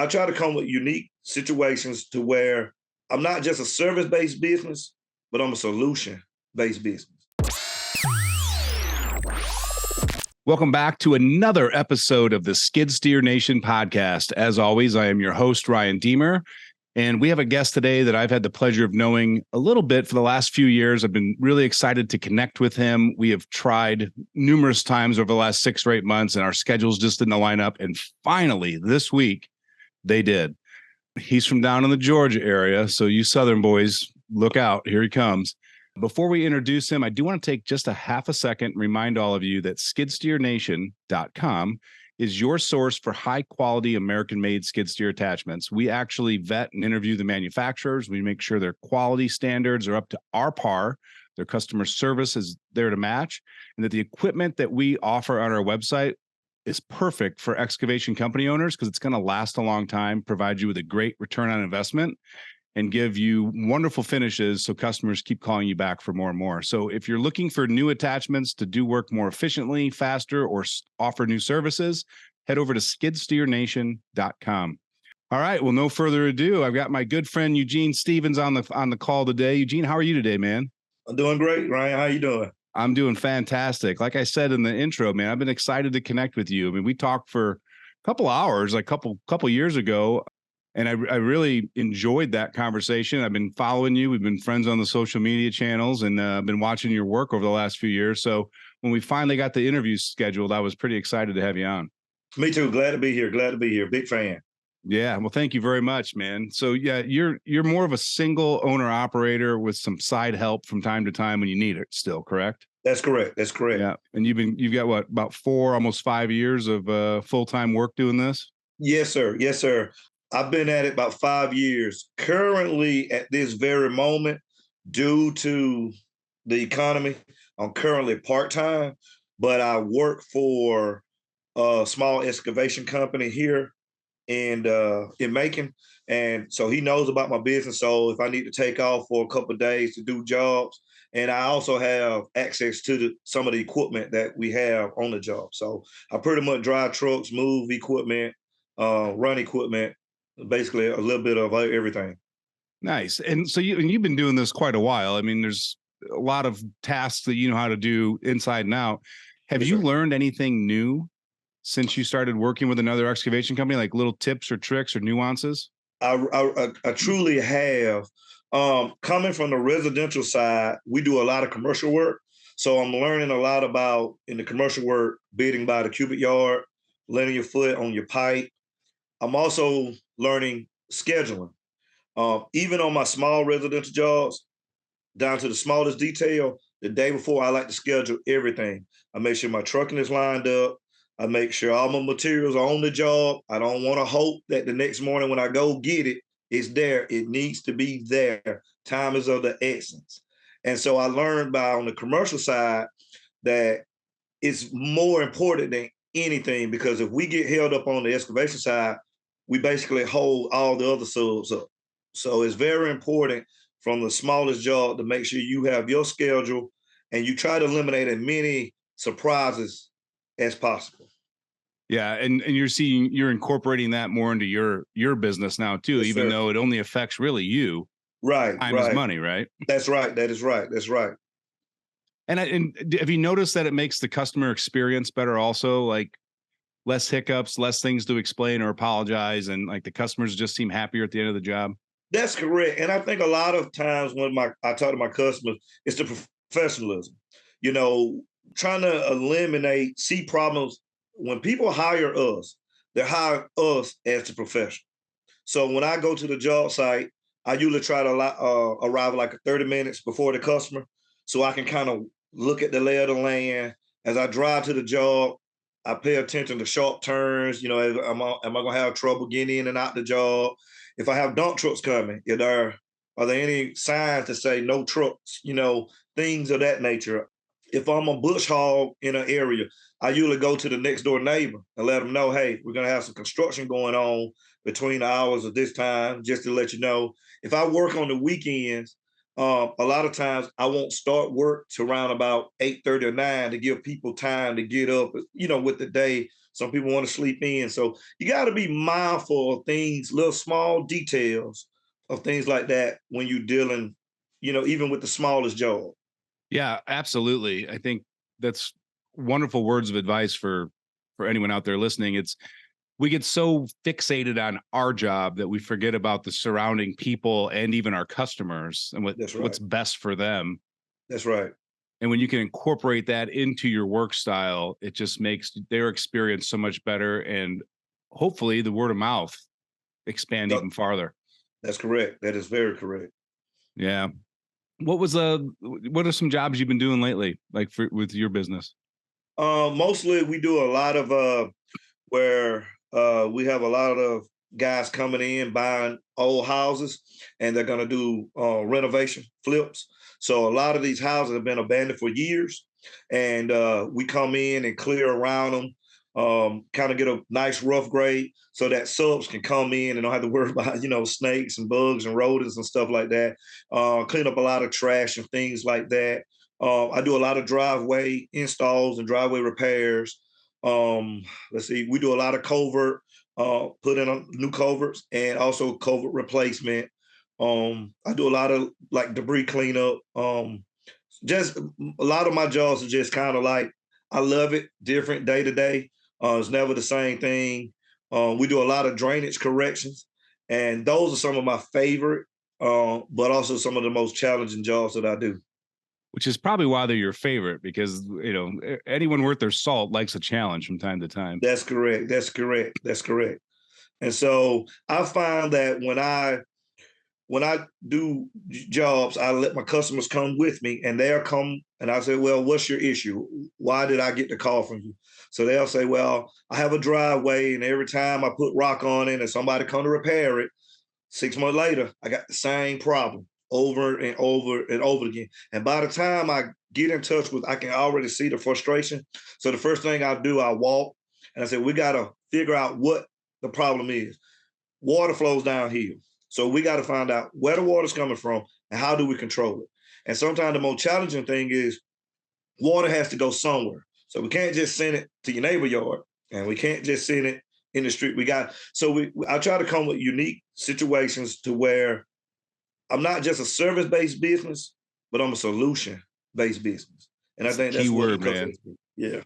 I try to come with unique situations to where I'm not just a service-based business, but I'm a solution-based business. Welcome back to another episode of the Skid Steer Nation podcast. As always, I am your host, Ryan Deemer, and we have a guest today that I've had the pleasure of knowing a little bit for the last few years. I've been really excited to connect with him. We have tried numerous times over the last 6 or 8 months, and our schedules just didn't line up. And finally, this week, they did. He's from down in the Georgia area, so you Southern boys, look out. Here he comes. Before we introduce him, I do want to take just a half a second and remind all of you that skidsteernation.com is your source for high-quality American-made skid steer attachments. We actually vet and interview the manufacturers. We make sure their quality standards are up to our par, their customer service is there to match, and that the equipment that we offer on our website is perfect for excavation company owners because it's going to last a long time, provide you with a great return on investment, and give you wonderful finishes so customers keep calling you back for more and more. So if you're looking for new attachments to do work more efficiently, faster, or offer new services, head over to skidsteernation.com. All right, well, no further ado, I've got my good friend Eugene Stephens on the call today. Eugene, how are you today, man? I'm doing great, Ryan. How you doing? I'm doing fantastic. Like I said in the intro, man, I've been excited to connect with you. I mean, we talked for a couple hours, like a couple years ago. And I really enjoyed that conversation. I've been following you. We've been friends on the social media channels and been watching your work over the last few years. So when we finally got the interview scheduled, I was pretty excited to have you on. Me too. Glad to be here. Big fan. Yeah. Well, thank you very much, man. So yeah, you're more of a single owner operator with some side help from time to time when you need it still, correct? That's correct. Yeah. And you've got what, about 4, almost 5 years of full-time work doing this? Yes, sir. I've been at it about 5 years. Currently, at this very moment, due to the economy, I'm currently part-time, but I work for a small excavation company here in Macon. And so he knows about my business. So if I need to take off for a couple of days to do jobs, and I also have access to some of the equipment that we have on the job. So I pretty much drive trucks, move equipment, run equipment, basically a little bit of everything. Nice. And so you've been doing this quite a while. I mean, there's a lot of tasks that you know how to do inside and out. Have you learned anything new since you started working with another excavation company, like little tips or tricks or nuances? I truly have. Coming from the residential side, we do a lot of commercial work. So I'm learning a lot about, in the commercial work, bidding by the cubic yard, linear foot on your pipe. I'm also learning scheduling. Even on my small residential jobs, down to the smallest detail, the day before, I like to schedule everything. I make sure my trucking is lined up. I make sure all my materials are on the job. I don't want to hope that the next morning when I go get it, it's there. It needs to be there. Time is of the essence. And so I learned on the commercial side that it's more important than anything, because if we get held up on the excavation side, we basically hold all the other subs up. So it's very important from the smallest job to make sure you have your schedule and you try to eliminate as many surprises as possible. Yeah, and you're incorporating that more into your business now too, yes, even though it only affects really you. Right. Time is money, right? That's right. That is right. That's right. And have you noticed that it makes the customer experience better also? Like less hiccups, less things to explain or apologize, and like the customers just seem happier at the end of the job? That's correct. And I think a lot of times when I talk to my customers, it's the professionalism. You know, trying to see problems. When people hire us, they hire us as the professional. So when I go to the job site, I usually try to arrive like 30 minutes before the customer so I can kind of look at the lay of the land. As I drive to the job, I pay attention to sharp turns. You know, am I going to have trouble getting in and out the job? If I have dump trucks coming, are there any signs to say no trucks? You know, things of that nature. If I'm a bush hog in an area, I usually go to the next door neighbor and let them know, hey, we're going to have some construction going on between the hours of this time, just to let you know. If I work on the weekends, a lot of times I won't start work till around about 8:30 or 9 to give people time to get up, you know, with the day Some people want to sleep in. So you got to be mindful of things, little small details of things like that when you're dealing, even with the smallest job. Yeah, absolutely. I think that's wonderful words of advice for anyone out there listening. It's we get so fixated on our job that we forget about the surrounding people and even our customers and That's right. what's best for them. That's right. And when you can incorporate that into your work style, it just makes their experience so much better. And hopefully the word of mouth expand Yep, even farther. that's correct. That is very correct. Yeah. What are some jobs you've been doing lately, like with your business? Mostly we do a lot of where we have a lot of guys coming in buying old houses, and they're going to do renovation flips. So a lot of these houses have been abandoned for years, and we come in and clear around them, kind of get a nice rough grade so that subs can come in and don't have to worry about snakes and bugs and rodents and stuff like that. Clean up a lot of trash and things like that. I do a lot of driveway installs and driveway repairs. Let's see, we do a lot of culvert, put in new culverts and also culvert replacement. I do a lot of like debris cleanup. Just a lot of my jobs are just kind of like I love it, different day to day. It's never the same thing. We do a lot of drainage corrections, and those are some of my favorite, but also some of the most challenging jobs that I do. Which is probably why they're your favorite because anyone worth their salt likes a challenge from time to time. That's correct. That's correct. That's correct. And so I find that when I do jobs, I let my customers come with me, and they'll come and I say, well, what's your issue? Why did I get the call from you? So they'll say, well, I have a driveway, and every time I put rock on it and somebody come to repair it, 6 months later, I got the same problem over and over and over again. And by the time I get in touch with, I can already see the frustration. So the first thing I do, I walk and I say, we got to figure out what the problem is. Water flows downhill. So we got to find out where the water's coming from and how do we control it. And sometimes the most challenging thing is water has to go somewhere. So we can't just send it to your neighbor yard, and we can't just send it in the street. I try to come with unique situations to where I'm not just a service-based business, but I'm a solution-based business. And I That's a think key that's what word, man. Yeah.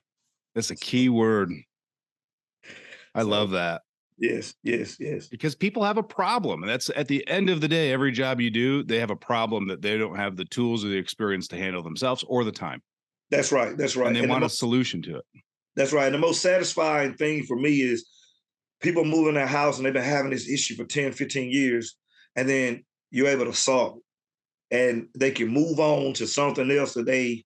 That's a key word. I So love that. yes, yes, yes. Because people have a problem. And that's at the end of the day, every job you do, they have a problem that they don't have the tools or the experience to handle themselves or the time. That's right. That's right. And they want a solution to it. That's right. And the most satisfying thing for me is people move in their house and they've been having this issue for 10, 15 years, and then you're able to solve it. And they can move on to something else that they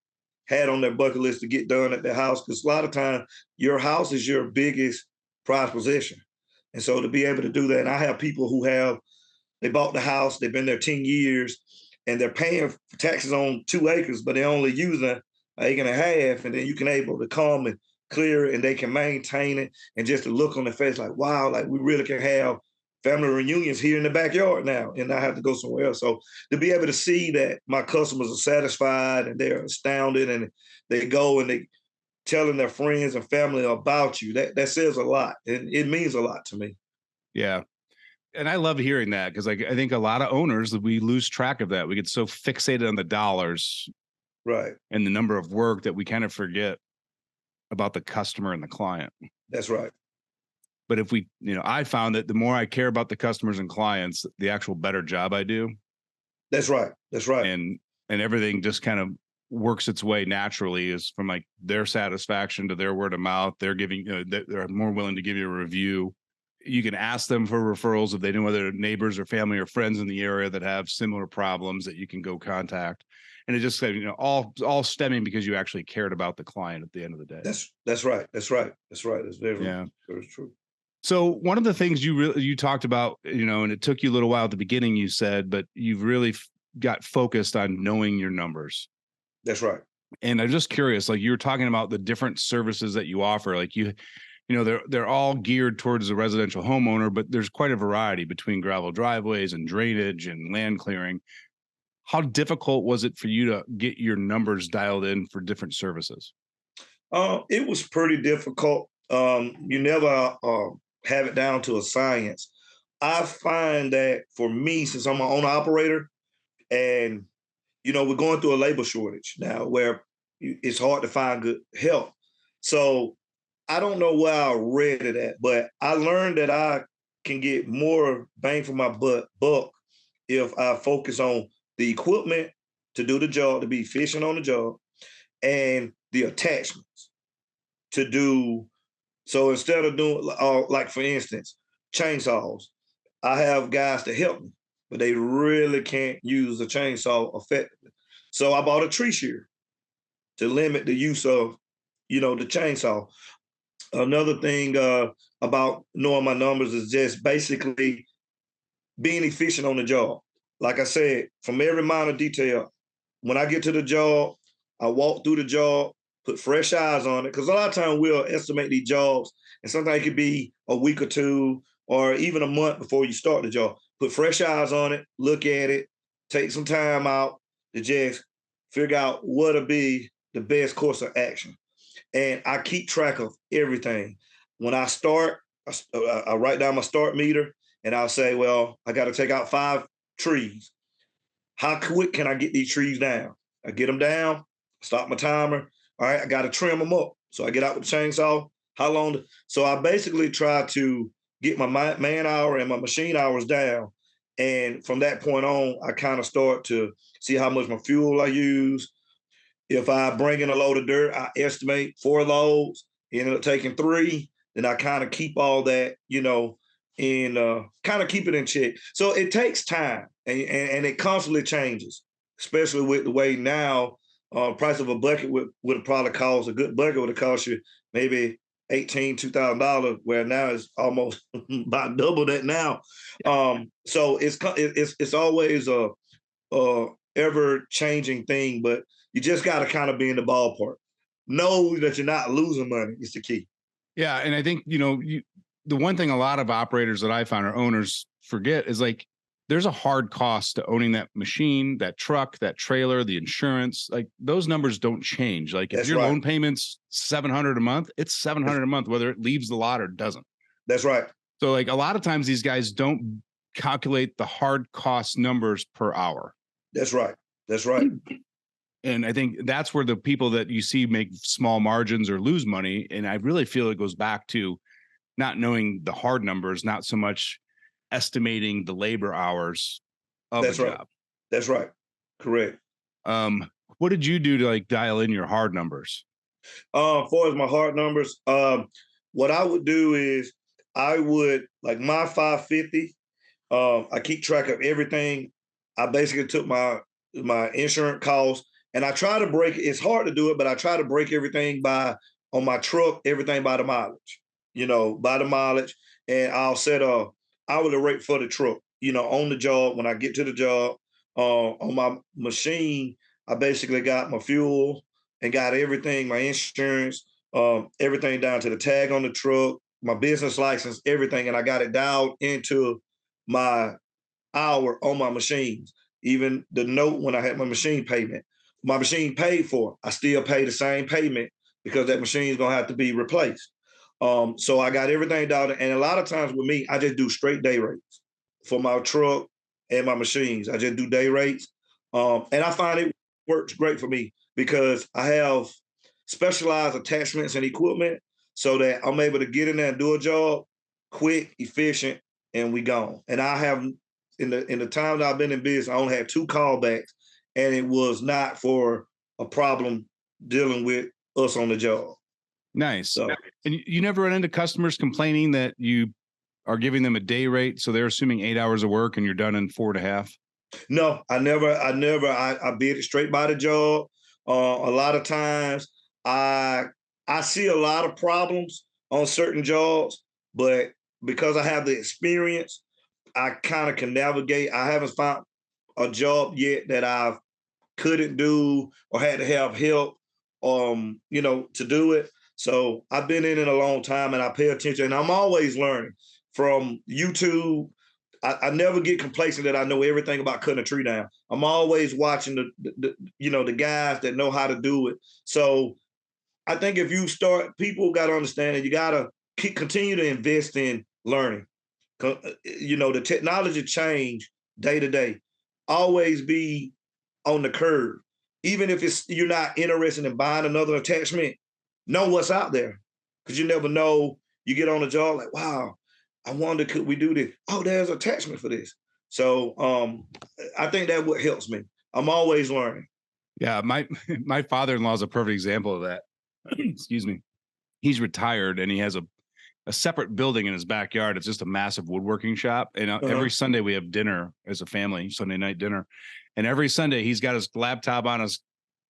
had on their bucket list to get done at their house. Because a lot of times your house is your biggest prized possession. And so to be able to do that, and I have people who they bought the house, they've been there 10 years, and they're paying taxes on 2 acres, but they're only using an acre and a half. And then you can able to come and clear it, and they can maintain it. And just to look on their face like, wow, like we really can have family reunions here in the backyard now and not have to go somewhere else. So to be able to see that my customers are satisfied and they're astounded, and they go and they telling their friends and family about you, that says a lot. And it means a lot to me. Yeah. And I love hearing that because I think a lot of owners, we lose track of that. We get so fixated on the dollars, right, and the number of work that we kind of forget about the customer and the client. That's right. But if I found that the more I care about the customers and clients, the actual better job I do. That's right. That's right. And everything just kind of works its way naturally, is from like their satisfaction to their word of mouth. They're giving, they're more willing to give you a review. You can ask them for referrals if they know whether neighbors or family or friends in the area that have similar problems that you can go contact. And it just, all stemming because you actually cared about the client at the end of the day. That's right. That's right. That's right. That's very, very true. So one of the things you talked about, and it took you a little while at the beginning, you said, but you've really got focused on knowing your numbers. That's right. And I'm just curious, like you were talking about the different services that you offer, like they're all geared towards the residential homeowner, but there's quite a variety between gravel driveways and drainage and land clearing. How difficult was it for you to get your numbers dialed in for different services? It was pretty difficult. You never have it down to a science. I find that for me, since I'm my own operator, and we're going through a labor shortage now, where it's hard to find good help. So I don't know where I read it at, but I learned that I can get more bang for my buck if I focus on the equipment to do the job, to be efficient on the job, and the attachments to do. So instead of doing, like for instance, chainsaws, I have guys to help me, but they really can't use the chainsaw effectively. So I bought a tree shear to limit the use of, the chainsaw. Another thing about knowing my numbers is just basically being efficient on the job. Like I said, from every minor detail, when I get to the job, I walk through the job, put fresh eyes on it, because a lot of times we'll estimate these jobs, and sometimes it could be a week or two, or even a month before you start the job. Put fresh eyes on it, look at it, take some time out to just figure out what'll be the best course of action. And I keep track of everything. When I start, I write down my start meter, and I'll say, well, I got to take out 5 trees. How quick can I get these trees down? I get them down, stop my timer. All right, I got to trim them up. So I get out with the chainsaw. How long? So I basically try to get my man hour and my machine hours down. And from that point on, I kind of start to see how much my fuel I use. If I bring in a load of dirt, I estimate 4 loads, ended up taking 3, then I kind of keep all that, and kind of keep it in check. So it takes time, and it constantly changes, especially with the way now price of a bucket would probably cost, a good bucket would have cost you maybe $2,000, where now it's almost about double that now. So it's always a ever changing thing, but you just got to kind of be in the ballpark. Know that you're not losing money is the key. Yeah. And I think, the one thing a lot of operators that I found or owners forget is like, there's a hard cost to owning that machine, that truck, that trailer, the insurance. Like those numbers don't change. Like if your loan payment's $700 a month, it's $700 a month, whether it leaves the lot or doesn't. That's right. So like a lot of times these guys don't calculate the hard cost numbers per hour. That's right. That's right. And I think that's where the people that you see make small margins or lose money. And I really feel it goes back to not knowing the hard numbers, not so much estimating the labor hours of a job. That's right. Correct. What did you do to like dial in your hard numbers? As far as my hard numbers, what I would do is I would, like my 550, I keep track of everything. I basically took my insurance costs, and I try to break it. It's hard to do it, but I try to break everything on my truck, everything by the mileage, by the mileage. And I'll set a hourly rate for the truck, on the job. When I get to the job, on my machine, I basically got my fuel and got everything, my insurance, everything down to the tag on the truck, my business license, everything. And I got it dialed into my hour on my machines. Even the note when I had my machine payment, my machine paid for, I still pay the same payment because that machine is going to have to be replaced. So I got everything down. And a lot of times with me, I just do straight day rates for my truck and my machines. I just do day rates. And I find it works great for me because I have specialized attachments and equipment so that I'm able to get in there and do a job quick, efficient, and we gone. And I have, in the time that I've been in business, I only had 2 callbacks, and it was not for a problem dealing with us on the job. Nice. So, and you never run into customers complaining that you are giving them a day rate, so they're assuming 8 hours of work and you're done in 4.5? No, I never. I bid it straight by the job. A lot of times, I see a lot of problems on certain jobs, but because I have the experience, I kind of can navigate. I haven't found a job yet that I couldn't do or had to have help, to do it. So I've been in it a long time, and I pay attention, and I'm always learning from YouTube. I never get complacent that I know everything about cutting a tree down. I'm always watching the guys that know how to do it. So I think if you start, people got to understand that you got to continue to invest in learning. The technology change day to day. Always be on the curve. Even if you're not interested in buying another attachment, know what's out there. Because you never know. You get on a job like, wow, I wonder, could we do this? Oh, there's attachment for this. So I think that what helps me. I'm always learning. Yeah, my father-in-law is a perfect example of that. Excuse me. He's retired and he has a separate building in his backyard. It's just a massive woodworking shop. And every Sunday we have dinner as a family, Sunday night dinner. And every Sunday he's got his laptop on his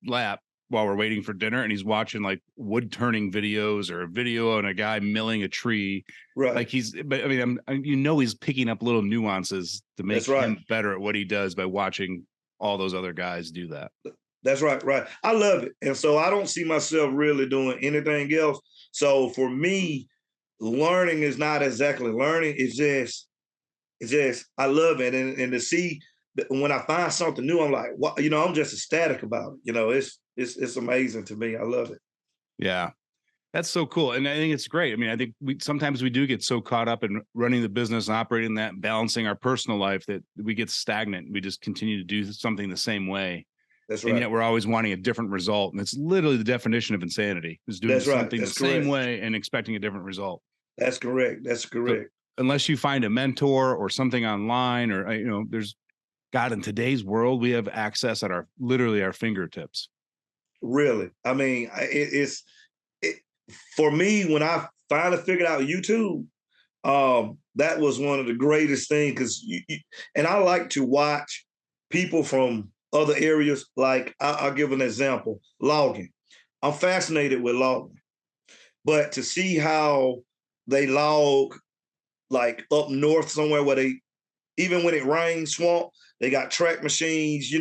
lap while we're waiting for dinner. And he's watching like wood turning videos or a video on a guy milling a tree. Right. Like but I mean, he's picking up little nuances to make him better at what he does by watching all those other guys do that. That's right. Right. I love it. And so I don't see myself really doing anything else. So for me, learning is not exactly learning. It's just I love it. And to see when I find something new, I'm like, what, I'm just ecstatic about it. It's amazing to me. I love it. Yeah. That's so cool. And I think it's great. I mean, I think sometimes we do get so caught up in running the business and operating that and balancing our personal life that we get stagnant. We just continue to do something the same way. That's right. And yet we're always wanting a different result. And it's literally the definition of insanity, is doing something the same way and expecting a different result. That's correct. That's correct. So unless you find a mentor or something online or, there's God, in today's world, we have access at literally our fingertips. Really. I mean, for me, when I finally figured out YouTube, that was one of the greatest things because and I like to watch people from other areas. Like I'll give an example, logging. I'm fascinated with logging, but to see how they log like up north somewhere where even when it rains, swamp, they got track machines,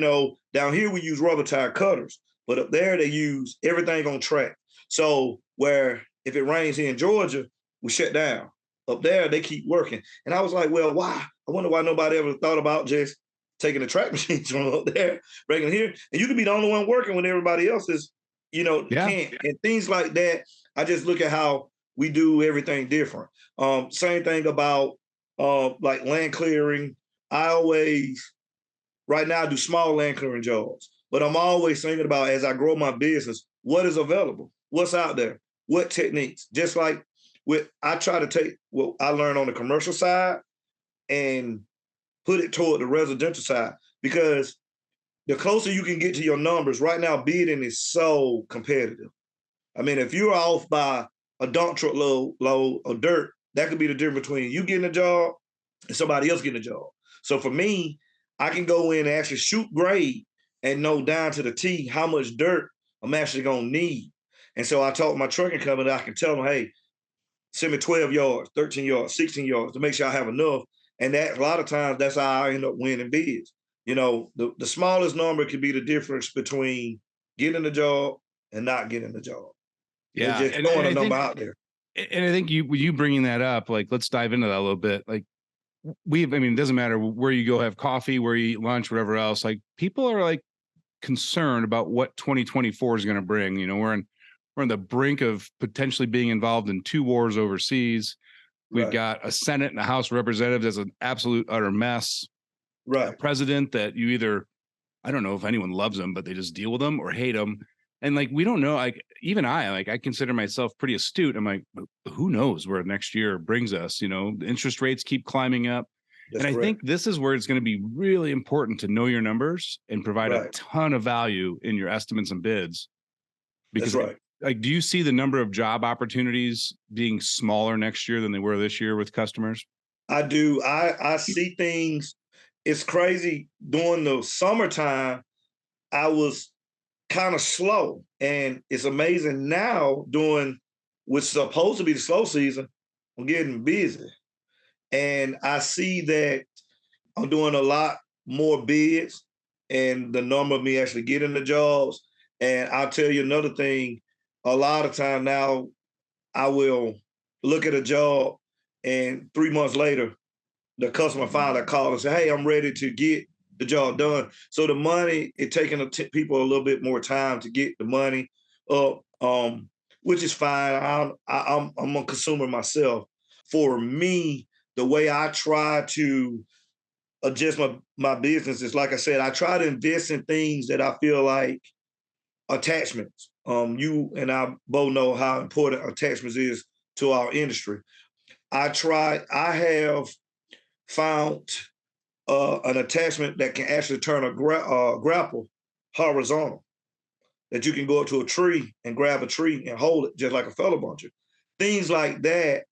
down here we use rubber tire cutters, but up there they use everything on track. So where if it rains here in Georgia, we shut down. Up there, they keep working. And I was like, well, why? I wonder why nobody ever thought about just taking the track machines from up there, bringing it here. And you can be the only one working when everybody else is, can't. And things like that, I just look at how we do everything different. Same thing about like land clearing. I always, right now, I do small land clearing jobs, but I'm always thinking about as I grow my business, what is available? What's out there? What techniques? Just like I try to take what I learned on the commercial side and put it toward the residential side, because the closer you can get to your numbers, right now, bidding is so competitive. I mean, if you're off by a dump truck load of dirt, that could be the difference between you getting a job and somebody else getting a job. So for me, I can go in and actually shoot grade and know down to the T how much dirt I'm actually going to need. And so I talk to my trucking company, I can tell them, hey, send me 12 yards, 13 yards, 16 yards to make sure I have enough. And that a lot of times that's how I end up winning bids. The smallest number could be the difference between getting the job and not getting the job. Yeah. Just throwing a number out there. And I think you bringing that up, like, let's dive into that a little bit. Like it doesn't matter where you go have coffee, where you eat lunch, whatever else, like people are like concerned about what 2024 is going to bring. We're on the brink of potentially being involved in 2 wars overseas. We've got a Senate and a House of Representatives that's an absolute utter mess. Right. A president that you either, I don't know if anyone loves him, but they just deal with him or hate him. And like, we don't know, like even I consider myself pretty astute. I'm like, who knows where next year brings us? The interest rates keep climbing up. That's correct. I think this is where it's going to be really important to know your numbers and provide a ton of value in your estimates and bids. Because like, do you see the number of job opportunities being smaller next year than they were this year with customers? I do. I see things. It's crazy. During the summertime, I was kind of slow. And it's amazing now during what's supposed to be the slow season, I'm getting busy. And I see that I'm doing a lot more bids and the number of me actually getting the jobs. And I'll tell you another thing, a lot of time now, I will look at a job and 3 months later, the customer finally call and say, hey, I'm ready to get the job done. So the money, it's taking people a little bit more time to get the money up. which is fine. I'm a consumer myself. For me, the way I try to adjust my business is, like I said, I try to invest in things that I feel like attachments. You and I both know how important attachments is to our industry. I have found an attachment that can actually turn a grapple horizontal, that you can go up to a tree and grab a tree and hold it just like a feather buncher. Things like that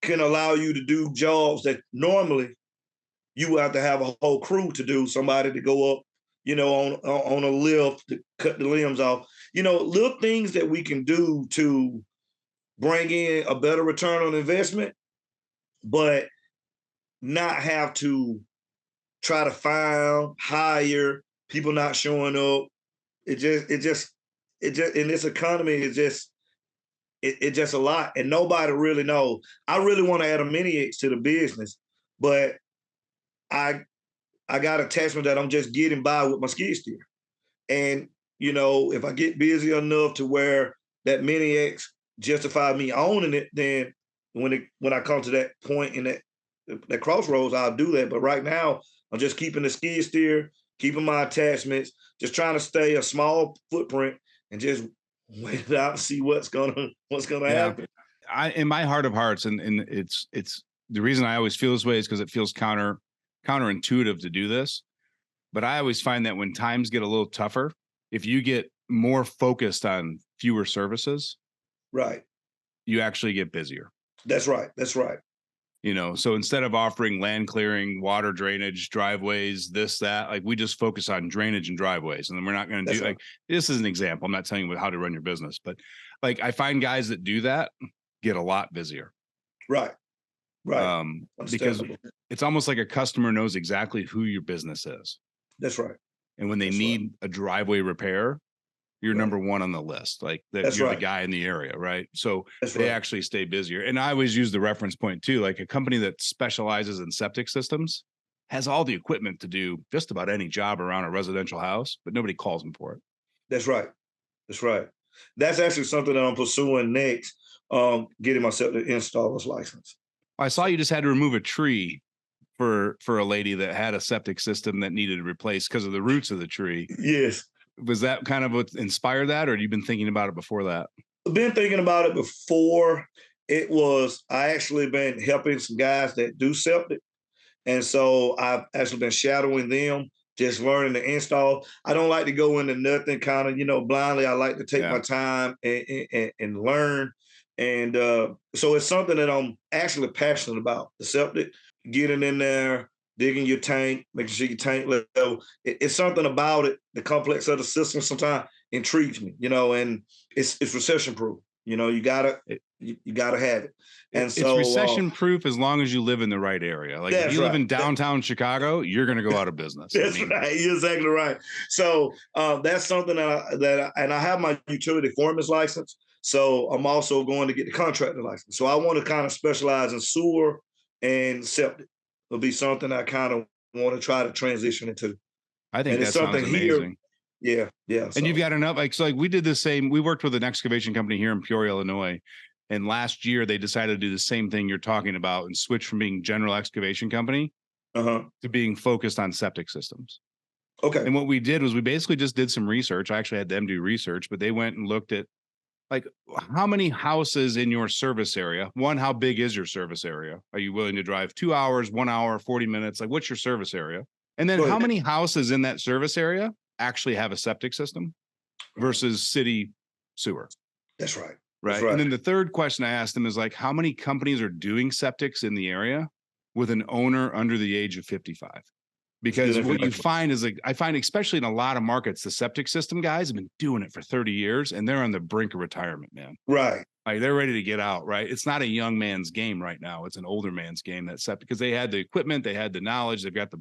can allow you to do jobs that normally you have to have a whole crew to do, somebody to go up, on a lift to cut the limbs off. Little things that we can do to bring in a better return on investment, but not have to try to hire people not showing up. It just in this economy, it's just a lot, and nobody really knows. I really want to add a mini X to the business, but I got attachment that I'm just getting by with my skid steer. And if I get busy enough to where that mini X justify me owning it, then when I come to that point in that crossroads, I'll do that. But right now, I'm just keeping the skid steer, keeping my attachments, just trying to stay a small footprint and just wait it out and see what's gonna happen. In my heart of hearts, and it's the reason I always feel this way is because it feels counterintuitive to do this. But I always find that when times get a little tougher, if you get more focused on fewer services, right, you actually get busier. That's right. So instead of offering land clearing, water drainage, driveways, this, that, like we just focus on drainage and driveways. And then we're not going to do like, this is an example. I'm not telling you how to run your business, but like I find guys that do that get a lot busier. Right. Because it's almost like a customer knows exactly who your business is. That's right. And when they need a driveway repair, you're number one on the list. Like that, you're the guy in the area, right? So they actually stay busier. And I always use the reference point too. Like a company that specializes in septic systems has all the equipment to do just about any job around a residential house, but nobody calls them for it. That's right. That's actually something that I'm pursuing next. Getting myself the installer's license. I saw you just had to remove a tree for a lady that had a septic system that needed to replace because of the roots of the tree. Yes. Was that kind of what inspired that, or had you been thinking about it before that? I've been thinking about it before. I actually been helping some guys that do septic. And so I've actually been shadowing them, just learning to install. I don't like to go into nothing kind of, blindly. I like to take my time and learn. And so it's something that I'm actually passionate about, the septic, getting in there, digging your tank, making sure your tank level. It's something about it. The complex of the system sometimes intrigues me, and it's recession proof. You gotta have it. And it's recession proof as long as you live in the right area. Like if you live in downtown Chicago, you're going to go out of business. That's right. You're exactly right. So that's something and I have my utility foreman's license. So I'm also going to get the contractor license. So I want to kind of specialize in sewer and septic. It'll be something I kind of want to try to transition into. I think that's something amazing. Here, yeah. And you've got enough, like we did the same. We worked with an excavation company here in Peoria, Illinois. And last year they decided to do the same thing you're talking about and switch from being general excavation company to being focused on septic systems. Okay. And what we did was we basically just did some research. I actually had them do research, but they went and looked at like how many houses in your service area. One, how big is your service area? Are you willing to drive 2 hours, 1 hour, 40 minutes? Like what's your service area? And then how many houses in that service area actually have a septic system versus city sewer? That's right. Right. That's right. And then the third question I asked them is like, how many companies are doing septics in the area with an owner under the age of 55? Because what you find is like, I find especially in a lot of markets, the septic system guys have been doing it for 30 years and they're on the brink of retirement, man. Right. Like they're ready to get out, right? It's not a young man's game right now. It's an older man's game. That's septic because they had the equipment, they had the knowledge, they've got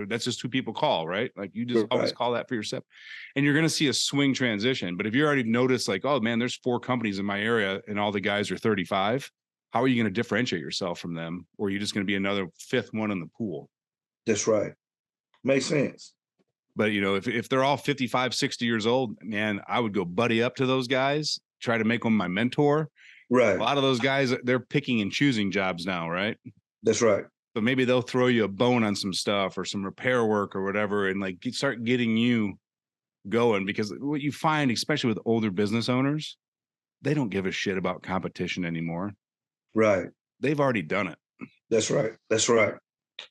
that's just who people call, right? Like you just always call that for your septic. And you're going to see a swing transition. But if you already noticed like, oh man, there's 4 companies in my area and all the guys are 35, how are you going to differentiate yourself from them? Or are you just going to be another 5th one in the pool? That's right. Makes sense. But if they're all 55, 60 years old, man, I would go buddy up to those guys try to make them my mentor. Right. A lot of those guys, they're picking and choosing jobs now, right? That's right. So maybe they'll throw you a bone on some stuff or some repair work or whatever, and like start getting you going. Because what you find, especially with older business owners, they don't give a shit about competition anymore. Right. They've already done it. That's right. That's right.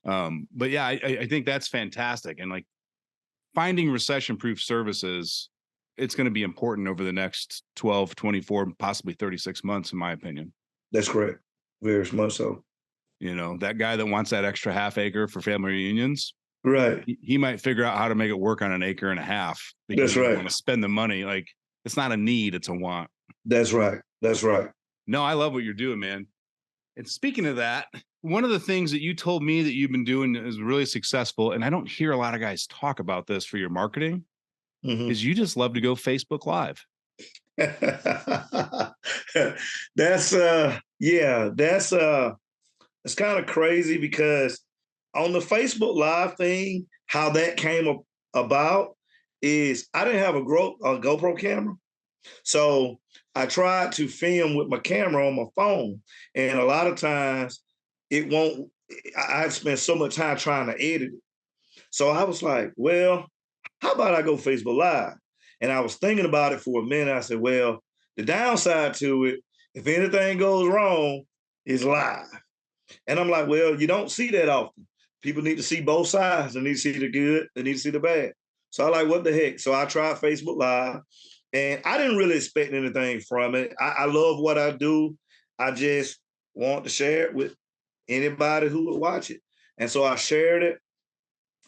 But yeah, I think that's fantastic. And like finding recession-proof services, it's going to be important over the next 12, 24, possibly 36 months, in my opinion. That's correct. Very much so. You know, that guy that wants that extra half acre for family reunions, right? He might figure out how to make it work on an acre and a half because That's right. He want to spend the money. Like it's not a need, it's a want. That's right. That's right. No, I love what you're doing, man. And speaking of that, one of the things that you told me that you've been doing is really successful, and I don't hear a lot of guys talk about this for your marketing, is you just love to go Facebook Live. That's it's kind of crazy because on the Facebook Live thing, how that came about is I didn't have a GoPro camera. So I tried to film with my camera on my phone. And a lot of times I've spent so much time trying to edit it. So I was like, well, how about I go Facebook Live? And I was thinking about it for a minute. I said, well, the downside to it, if anything goes wrong, is live. And I'm like, well, you don't see that often. People need to see both sides. They need to see the good. They need to see the bad. So I like, what the heck? So I tried Facebook Live. And I didn't really expect anything from it. I love what I do. I just want to share it with anybody who would watch it. And so I shared it.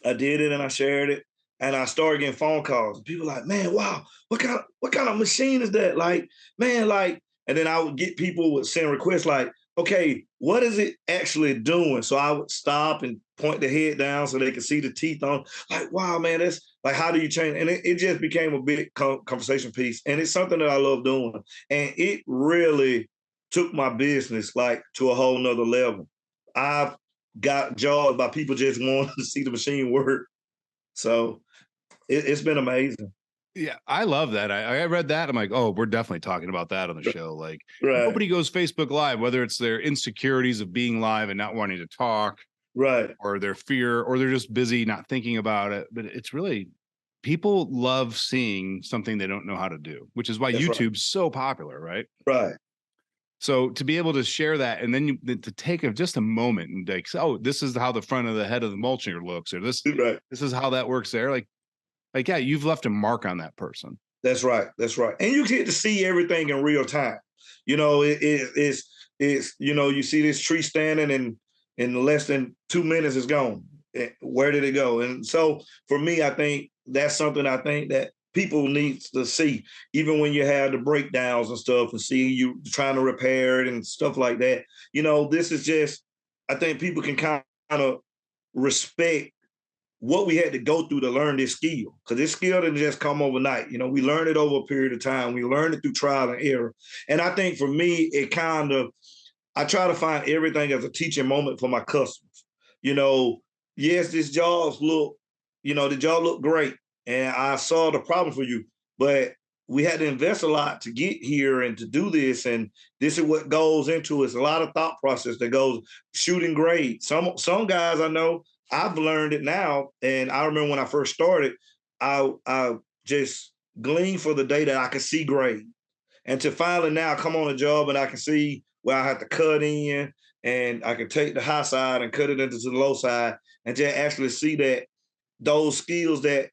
I did it and I shared it. And I started getting phone calls. People like, man, wow, what kind of machine is that? Like, man, like, and then I would get people would send requests like, okay, what is it actually doing? So I would stop and point the head down so they could see the teeth on. Like, wow, man, that's like, how do you change? And it just became a big conversation piece. And it's something that I love doing. And it really took my business like to a whole nother level. I've got jobs by people just wanting to see the machine work. So it's been amazing. Yeah, I love that. I read that. I'm like, oh, we're definitely talking about that on the show. Like nobody goes Facebook Live, whether it's their insecurities of being live and not wanting to talk, right, or their fear, or they're just busy not thinking about it. But it's really people love seeing something they don't know how to do, which is why YouTube's so popular, right? Right. So to be able to share that and then to take just a moment and like, oh, this is how the front of the head of the mulcher looks, or this is how that works there. Like, yeah, you've left a mark on that person. That's right. That's right. And you get to see everything in real time. You know, it's you know, you see this tree standing and in less than 2 minutes it's gone. Where did it go? And so for me, I think that's something I think that people need to see, even when you have the breakdowns and stuff and see you trying to repair it and stuff like that. You know, this is just, I think people can kind of respect what we had to go through to learn this skill, because this skill didn't just come overnight. You know, we learned it over a period of time. We learned it through trial and error. And I think for me, I try to find everything as a teaching moment for my customers. You know, yes, the job looked great. And I saw the problem for you, but we had to invest a lot to get here and to do this. And this is what goes into it. It's a lot of thought process that goes shooting grade. Some guys I know, I've learned it now. And I remember when I first started, I just gleaned for the day that I could see grade. And to finally now come on a job and I can see where I have to cut in and I can take the high side and cut it into the low side and just actually see that those skills that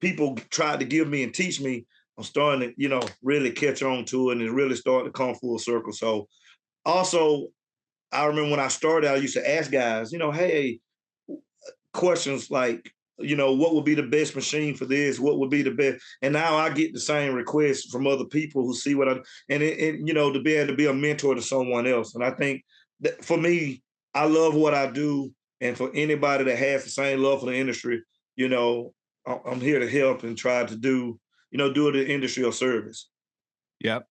people tried to give me and teach me, I'm starting to, you know, really catch on to it and it's really starting to come full circle. So also, I remember when I started, I used to ask guys, you know, hey, questions like, you know, what would be the best machine for this? What would be the best? And now I get the same requests from other people who see what you know, to be able to be a mentor to someone else. And I think that for me, I love what I do. And for anybody that has the same love for the industry, you know, I'm here to help and try to do it in industry or service. Yep.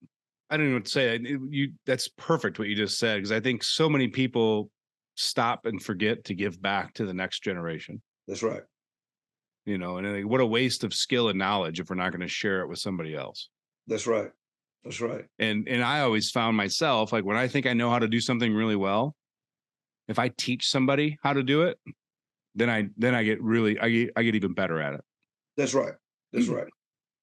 I don't know what to say. That's perfect what you just said, because I think so many people stop and forget to give back to the next generation. That's right. You know, and what a waste of skill and knowledge if we're not going to share it with somebody else. That's right. That's right. And I always found myself, like, when I think I know how to do something really well, if I teach somebody how to do it, then I get really, I get even better at it. That's right. That's right.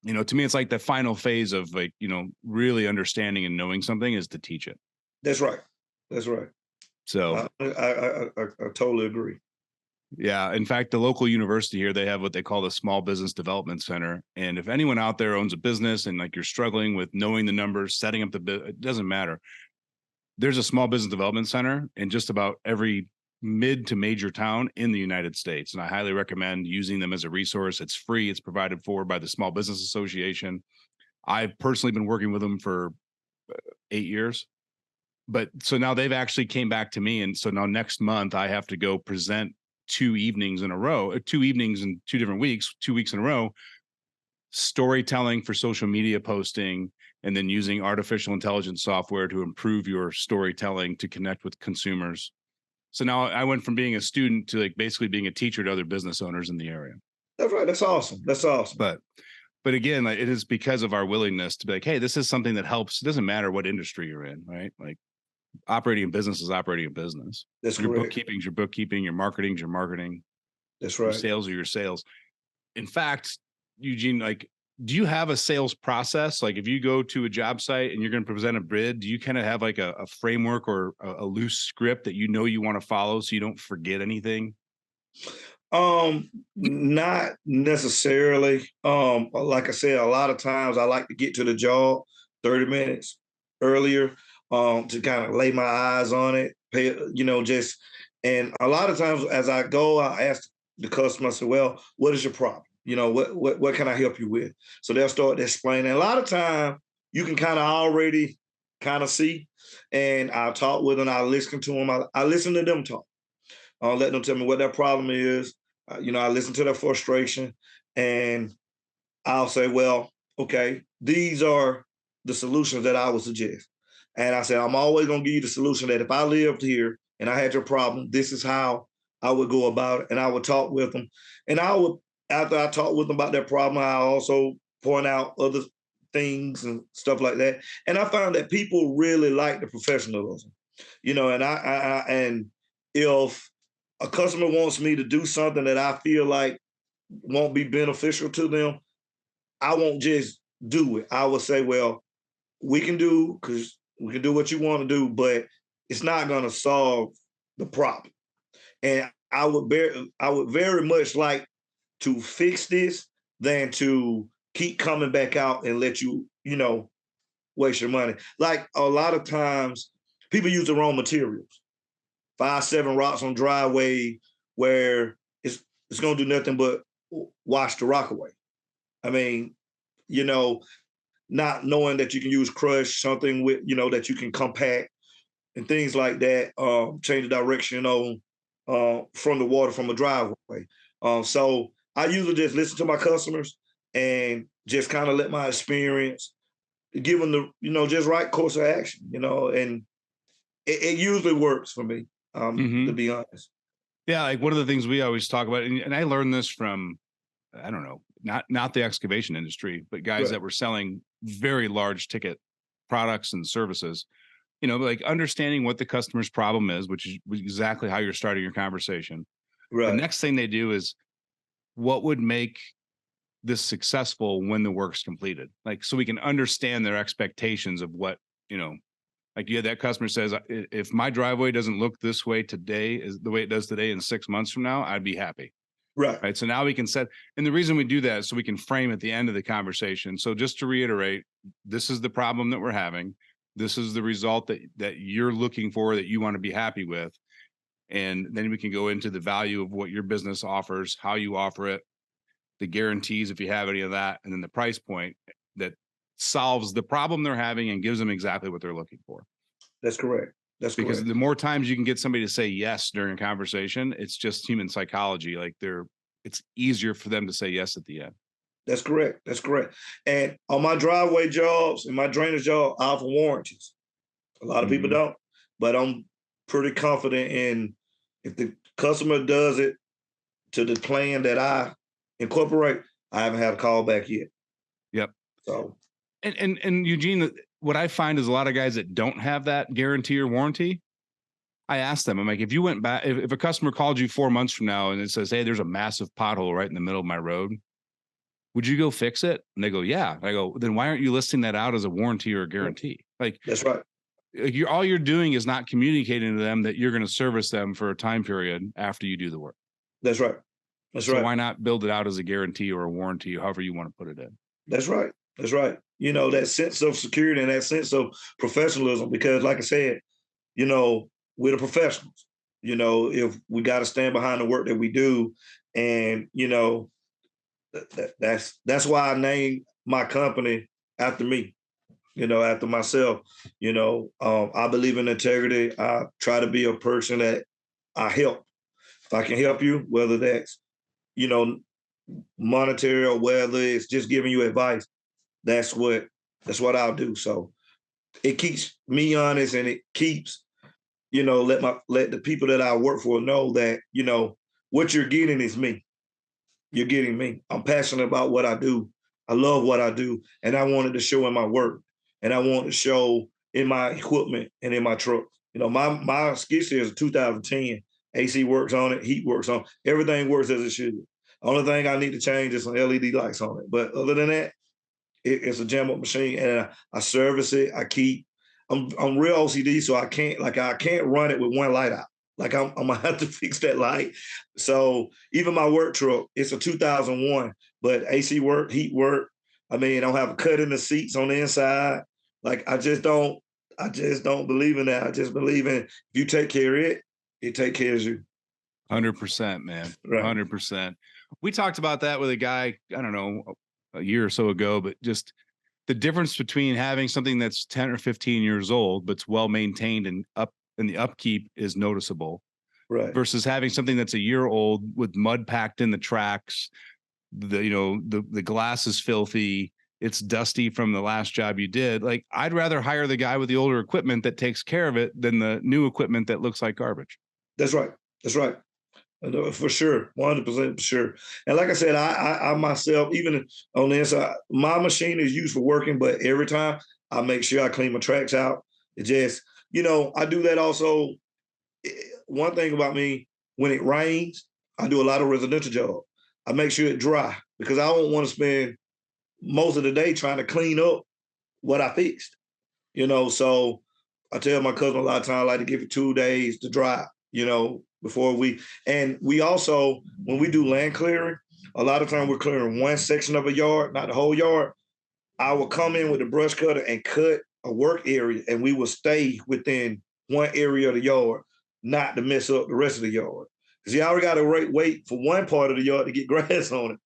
You know, to me, it's like the final phase of, like, you know, really understanding and knowing something is to teach it. That's right. That's right. So I totally agree. yeah. In fact, the local university here, they have what they call the Small Business Development Center. And if anyone out there owns a business and, like, you're struggling with knowing the numbers, setting up it doesn't matter. There's a Small Business Development Center in just about every mid to major town in the United States. And I highly recommend using them as a resource. It's free. It's provided for by the Small Business Association. I've personally been working with them for 8 years. But so now they've actually came back to me. And so now next month I have to go present 2 evenings in a row, 2 evenings in 2 different weeks, 2 weeks in a row, storytelling for social media posting, and then using artificial intelligence software to improve your storytelling to connect with consumers. So now I went from being a student to, like, basically being a teacher to other business owners in the area. That's right. That's awesome. That's awesome. But again, like, it is because of our willingness to be like, hey, this is something that helps. It doesn't matter what industry you're in, right? Like, operating a business is operating a business. That's your correct. bookkeeping's your bookkeeping, your marketing's your marketing. That's Your right. sales are your sales. In fact, Eugene, like, do you have a sales process? Like, if you go to a job site and you're going to present a bid, do you kind of have like a framework or a loose script that you know you want to follow so you don't forget anything? Not necessarily. Like I said, a lot of times I like to get to the job 30 minutes earlier, to kind of lay my eyes on it, pay, just, and a lot of times as I go, I ask the customer, I say, well, what is your problem? What can I help you with? So they'll start explaining. A lot of time you can kind of already kind of see, and I'll talk with them, I listen to them, I listen to them talk. I'll let them tell me what their problem is. I listen to their frustration, and I'll say, well, okay, these are the solutions that I would suggest. And I said, I'm always going to give you the solution that if I lived here and I had your problem, this is how I would go about it. And I would talk with them. And after I talk with them about their problem, I also point out other things and stuff like that. And I found that people really like the professionalism, and if a customer wants me to do something that I feel like won't be beneficial to them, I won't just do it. I will say, well, we can do what you want to do, but it's not going to solve the problem. And I would very much like to fix this than to keep coming back out and let you, waste your money. Like, a lot of times people use the wrong materials. 5, 7 rocks on driveway where it's going to do nothing but wash the rock away. I mean, not knowing that you can use crush, something with, that you can compact and things like that, change the direction from the water from a driveway. So I usually just listen to my customers and just kind of let my experience give them the, just right course of action, and it usually works for me, to be honest. Yeah. Like, one of the things we always talk about, and I learned this from, I don't know, not the excavation industry, but guys that were selling very large ticket products and services, like understanding what the customer's problem is, which is exactly how you're starting your conversation. Right. The next thing they do is, what would make this successful when the work's completed? Like, so we can understand their expectations of what, like, that customer says, if my driveway doesn't look this way today, is the way it does today, in 6 months from now, I'd be happy. Right. So now we can set, and the reason we do that is so we can frame at the end of the conversation. So just to reiterate, this is the problem that we're having. This is the result that you're looking for, that you want to be happy with. And then we can go into the value of what your business offers, how you offer it, the guarantees, if you have any of that, and then the price point that solves the problem they're having and gives them exactly what they're looking for. That's correct. That's because correct. The more times you can get somebody to say yes during a conversation, it's just human psychology. Like, it's easier for them to say yes at the end. That's correct. That's correct. And on my driveway jobs and my drainage job, I offer warranties. A lot of people don't, but I'm pretty confident in, if the customer does it to the plan that I incorporate, I haven't had a call back yet. Yep. So, and Eugene, what I find is a lot of guys that don't have that guarantee or warranty, I asked them, I'm like, if you went back, if a customer called you 4 months from now and it says, hey, there's a massive pothole right in the middle of my road, would you go fix it? And they go, yeah. I go, then why aren't you listing that out as a warranty or a guarantee? Like, that's right. All you're doing is not communicating to them that you're going to service them for a time period after you do the work. That's right. That's right. So why not build it out as a guarantee or a warranty, or however you want to put it in? That's right. That's right. You know, that sense of security and that sense of professionalism, because like I said, you know, we're the professionals. You know, if we got to stand behind the work that we do, and you know, that's why I named my company after me. You know, after myself. You know, I believe in integrity. I try to be a person that I help. If I can help you, whether that's, you know, monetary or whether it's just giving you advice, that's what I'll do. So it keeps me honest, and it keeps, you know, let the people that I work for know that, you know, what you're getting is me. You're getting me. I'm passionate about what I do. I love what I do, and I wanted to show in my work, and I want to show in my equipment and in my truck. You know, my skid steer is a 2010. AC works on it, heat works on it. Everything works as it should. Only thing I need to change is some LED lights on it. But other than that, it's a jam up machine, and I service it. I'm real OCD, so I can't run it with one light out. Like I'm gonna have to fix that light. So even my work truck, it's a 2001, but AC work, heat work. I mean, I don't have a cut in the seats on the inside. Like I just don't believe in that. I just believe in if you take care of it, it take care of you. 100%, man. Right. 100%. We talked about that with a guy, I don't know, a year or so ago, but just the difference between having something that's 10 or 15 years old, but's well maintained and the upkeep is noticeable, right, versus having something that's a year old with mud packed in the tracks. The glass is filthy. It's dusty from the last job you did. Like, I'd rather hire the guy with the older equipment that takes care of it than the new equipment that looks like garbage. That's right. That's right. For sure, 100% for sure. And like I said, I myself, even on the inside, my machine is used for working, but every time I make sure I clean my tracks out. It just, you know, I do that also. One thing about me, when it rains, I do a lot of residential jobs. I make sure it dry because I don't want to spend most of the day trying to clean up what I fixed. You know, so I tell my cousin a lot of times I like to give it 2 days to dry, you know, before we also, when we do land clearing, a lot of times we're clearing one section of a yard, not the whole yard. I will come in with a brush cutter and cut a work area, and we will stay within one area of the yard, not to mess up the rest of the yard. Because you already got to wait for one part of the yard to get grass on it.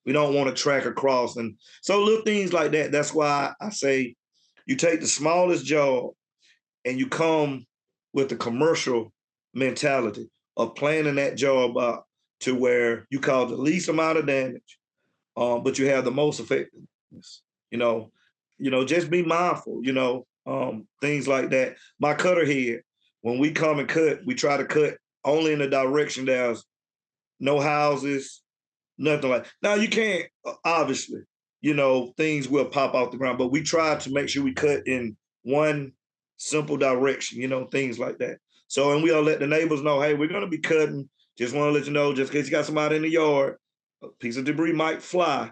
We don't want to track across. And so little things like that, that's why I say you take the smallest job and you come with the commercial mentality of planning that job up to where you cause the least amount of damage, but you have the most effectiveness. You know, just be mindful. You know, things like that. My cutter head, when we come and cut, we try to cut only in the direction there's no houses, nothing like. Now you can't obviously, you know, things will pop off the ground, but we try to make sure we cut in one simple direction. You know, things like that. So, and we'll let the neighbors know, hey, we're going to be cutting. Just want to let you know, just in case you got somebody in the yard, a piece of debris might fly.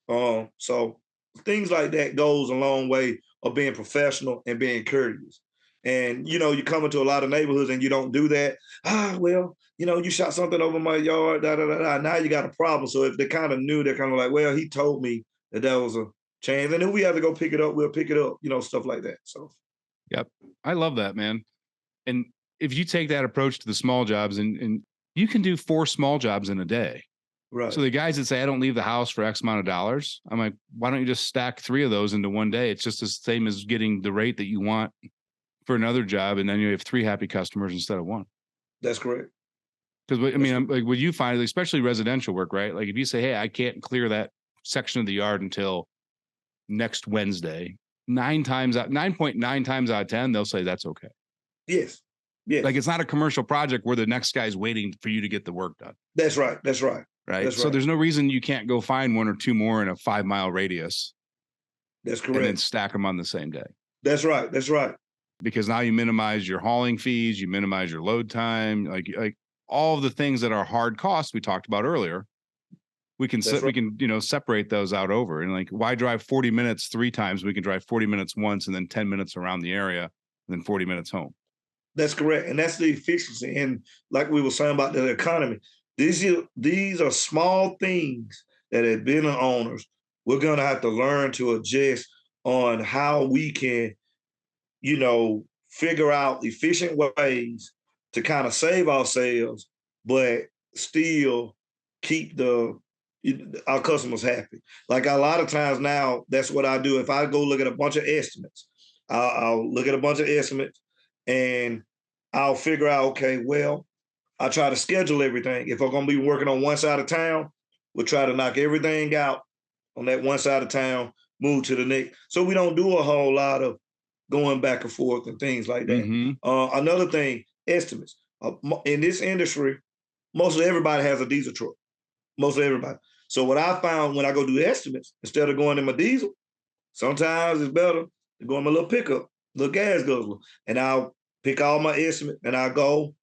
So things like that goes a long way of being professional and being courteous. And, you know, you come into a lot of neighborhoods and you don't do that. Well, you know, you shot something over my yard, da, da, da, da. Now you got a problem. So if they kind of knew, they're kind of like, well, he told me that was a change. And if we have to go pick it up, we'll pick it up, you know, stuff like that. So. Yep. I love that, man. And if you take that approach to the small jobs, and you can do 4 small jobs in a day. Right. So the guys that say, I don't leave the house for X amount of dollars, I'm like, why don't you just stack 3 of those into one day? It's just the same as getting the rate that you want for another job. And then you have 3 happy customers instead of 1. That's correct. Because I mean, like, what you find, especially residential work, right? Like if you say, hey, I can't clear that section of the yard until next Wednesday, 9.9 times out of 10, they'll say that's okay. Yes. Yes. Like it's not a commercial project where the next guy's waiting for you to get the work done. That's right. That's right. Right. That's so right. There's no reason you can't go find 1 or 2 more in a 5-mile radius. That's correct. And then stack them on the same day. That's right. That's right. Because now you minimize your hauling fees, you minimize your load time, like all of the things that are hard costs we talked about earlier. We can That's right. we can, you know, separate those out over, and like, why drive 40 minutes 3 times? We can drive 40 minutes once and then 10 minutes around the area and then 40 minutes home. That's correct. And that's the efficiency. And like we were saying about the economy, these are small things that as business owners, we're going to have to learn to adjust on how we can, you know, figure out efficient ways to kind of save ourselves, but still keep our customers happy. Like a lot of times now, that's what I do. If I go look at a bunch of estimates, I'll look at a bunch of estimates and I'll figure out, okay, well, I try to schedule everything. If I'm going to be working on one side of town, we'll try to knock everything out on that one side of town, move to the next. So we don't do a whole lot of going back and forth and things like that. Mm-hmm. Another thing, estimates. In this industry, most of everybody has a diesel truck. Most of everybody. So what I found when I go do estimates, instead of going in my diesel, sometimes it's better to go in my little pickup, little gas guzzler, and I'll pick all my estimate and I'll go